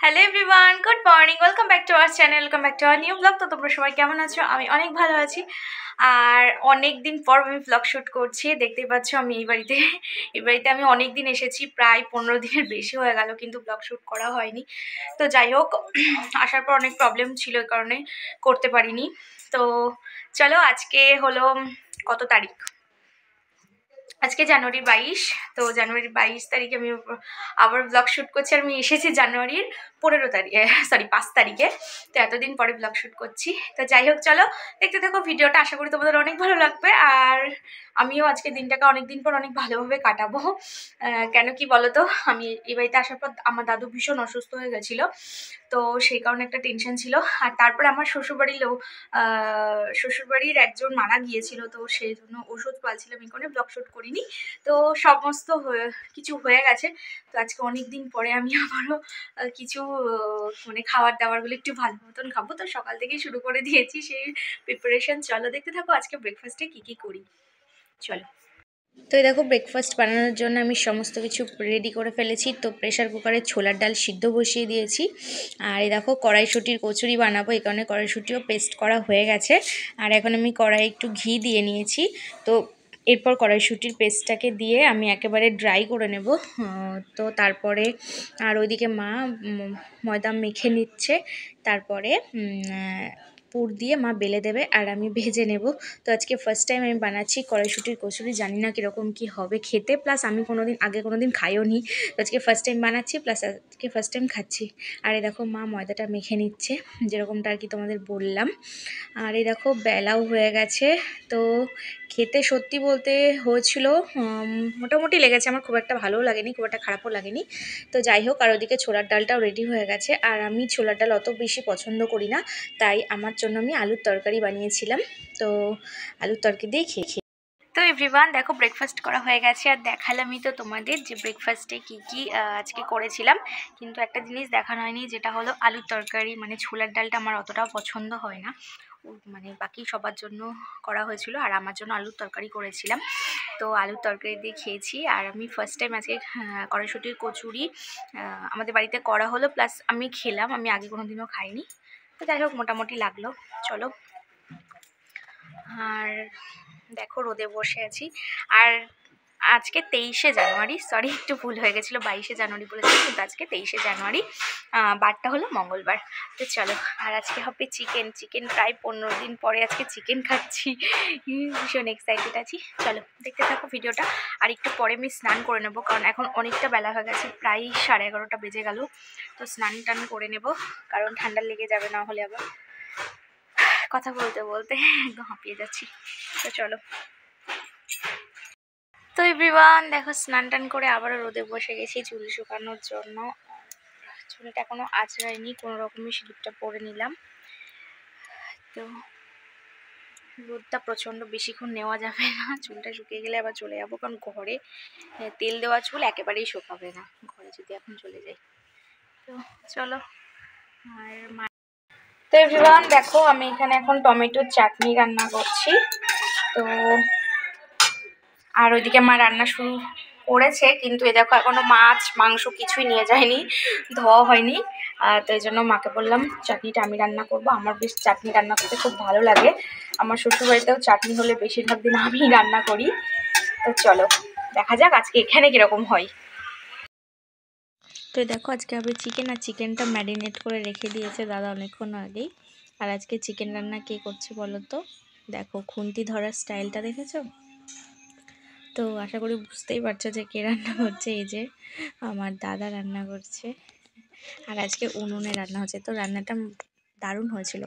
Hello everyone, good morning, welcome back to our channel, welcome back to our new blog. তো তোমরা সবাই কেমন আছো? আমি অনেক ভালো আছি। আর অনেক দিন পর আমি ব্লগ শ্যুট করছি। দেখতেই পাচ্ছ আমি এই বাড়িতে আমি অনেক দিন এসেছি, প্রায় 15 দিনের বেশি হয়ে গেল, কিন্তু ব্লগ শ্যুট করা হয়নি। তো যাই হোক, আসার পর অনেক প্রবলেম ছিল, এই কারণে করতে পারিনি। তো চলো, আজকে হলো কত তারিখ? আজকে জানুয়ারি 22। তো জানুয়ারি 22 তারিখে আমি আবার ব্লগ শ্যুট করছি। আর আমি এসেছি জানুয়ারির 15 তারিখে, সরি 5 তারিখে। তো এতদিন পরে ব্লগ শ্যুট করছি। তো যাই হোক, চলো দেখতে থাকো ভিডিওটা, আশা করি তোমাদের অনেক ভালো লাগবে। আর আমিও আজকে দিনটাকে অনেকদিন পর অনেক ভালোভাবে কাটাবো। কেন কি বলো তো, আমি এই বাড়িতে আসার পর আমার দাদু ভীষণ অসুস্থ হয়ে গেছিলো। তো সেই কারণে একটা টেনশন ছিল। আর তারপরে আমার শ্বশুরবাড়ির একজন মারা গিয়েছিল, তো সেই জন্য ওষুধ পালছিলাম, এই কারণে ব্লগ শ্যুট করিনি। তো সমস্ত কিছু হয়ে গেছে। তো আজকে অনেক দিন পরে আমি আবারও কিছু মানে খাবার দাবারগুলো একটু ভালো মতন খাবো। তো সকাল থেকেই শুরু করে দিয়েছি সেই প্রিপারেশন। চলো দেখতে থাকো আজকে ব্রেকফাস্টে কি কি করি। চলো। তো এই দেখো, ব্রেকফাস্ট বানানোর জন্য আমি সমস্ত কিছু রেডি করে ফেলেছি। তো প্রেশার কুকারে ছোলার ডাল সিদ্ধ বসিয়ে দিয়েছি। আর এই দেখো, কড়াইশুঁটির কচুরি বানাবো, এই কারণে কড়াইশুঁটিও পেস্ট করা হয়ে গেছে। আর এখন আমি কড়াই একটু ঘি দিয়ে নিয়েছি। তো এরপর কড়াইশুঁটির পেস্টটাকে দিয়ে আমি একেবারে ড্রাই করে নেব। তো তারপরে আর ওইদিকে মা ময়দা মেখে নিচ্ছে। তারপরে পুর দিয়ে মা বেলে দেবে আর আমি ভেজে নেব। তো আজকে ফার্স্ট টাইম আমি বানাচ্ছি কড়াইশুঁটির কচুরি, জানি না কীরকম কী হবে খেতে, প্লাস আমি আগে কোনোদিন খাইও নি। তো আজকে ফার্স্ট টাইম বানাচ্ছি, প্লাস আজকে ফার্স্ট টাইম খাচ্ছি। আর এই দেখো, মা ময়দাটা মেখে নিচ্ছে, যেরকমটা আর কি তোমাদের বললাম। আর এই দেখো, বেলাও হয়ে গেছে। তো খেতে সত্যি বলতে হয়েছিল মোটামুটি লেগেছে, আমার খুব একটা ভালোও লাগেনি, খুব একটা খারাপও লাগেনি। তো যাই হোক, আর ওদিকে ছোলার ডালটাও রেডি হয়ে গেছে। আর আমি ছোলার ডাল অত বেশি পছন্দ করি না, তাই আমার জন্য আমি আলুর তরকারি বানিয়েছিলাম। তো আলুর তরকারি দিয়ে খেয়ে তো এভরিওয়ান, দেখো ব্রেকফাস্ট করা হয়ে গেছে। আর দেখালামই তো তোমাদের যে ব্রেকফাস্টে কি কি আজকে করেছিলাম, কিন্তু একটা জিনিস দেখানো হয়নি, যেটা হলো আলুর তরকারি। মানে ছোলার ডালটা আমার অতটাও পছন্দ হয় না, মানে বাকি সবার জন্য করা হয়েছিল, আর আমার জন্য আলুর তরকারি করেছিলাম। তো আলুর তরকারি দিয়ে খেয়েছি। আর আমি ফার্স্ট টাইম আজকে কড়াইশুঁটির কচুরি আমাদের বাড়িতে করা হলো, প্লাস আমি খেলাম, আমি আগে কোনো দিনও খাইনি। তো যাই হোক, মোটামুটি লাগলো। চলো। আর দেখো, রোদে বসে আছি। আর আজকে 23শে জানুয়ারি, সরি একটু ভুল হয়ে গেছিলো, 22শে জানুয়ারি বলেছি, কিন্তু আজকে 23শে জানুয়ারি, বারটা হলো মঙ্গলবার। তো চলো, আর আজকে হবে চিকেন। প্রায় 15 দিন পরে আজকে চিকেন খাচ্ছি, ভীষণ এক্সাইটেড আছি। চলো দেখতে থাকো ভিডিওটা। আর একটু পরে আমি স্নান করে নেবো, কারণ এখন অনেকটা বেলা হয়ে গেছে, প্রায় 11:30 বেজে গেল। তো স্নান টান করে নেব, কারণ ঠান্ডা লেগে যাবে, না হলে আবার কথা বলতে বলতে একদম হাঁপিয়ে যাচ্ছি। তো চলো। তো এভরিওয়ান, দেখো স্নান টান করে আবারও রোদে বসে গেছি চুল শুকানোর জন্য। চুলটা এখনো আঁচড়াইনি, কোনো রকমই সিঁদুরটা পরে নিলাম। তো রোদটা প্রচণ্ড, বেশিক্ষণ নেওয়া যাবে না, চুলটা শুকিয়ে গেলে আবার চলে যাবো, কারণ ঘরে তেল দেওয়া চুল একেবারেই শুকাবে না ঘরে যদি এখন চলে যাই। তো চলো। আর তো এভরিওয়ান, দেখো আমি এখানে এখন টমেটোর চাটনি রান্না করছি। তো আর ওইদিকে মা রান্না শুরু করেছে, কিন্তু এ দেখো এখনো মাছ মাংস কিছুই নিয়ে যায়নি, ধোয়া হয়নি। তো এই জন্য মাকে বললাম চাটনিটা আমি রান্না করব। আমার বেশ চাটনি রান্না করতে খুব ভালো লাগে। আমার শ্বশুরবাড়িতেও চাটনি হলে বেশিরভাগ দিন আমি রান্না করি। তো চলো দেখা যাক আজকে এখানে কীরকম হয়। তো দেখো, আজকে হবে চিকেন, আর চিকেনটা ম্যারিনেট করে রেখে দিয়েছে দাদা অনেকক্ষণ আগেই। আর আজকে চিকেন রান্না কে করছে বলো তো? দেখো, খুন্তি ধরার স্টাইলটা দেখেছো? তো আশা করি বুঝতেই পারছো যে কে রান্না করছে। এই যে আমার দাদা রান্না করছে, আর আজকে উনুনে রান্না হচ্ছে। তো রান্নাটা দারুণ হয়েছিল।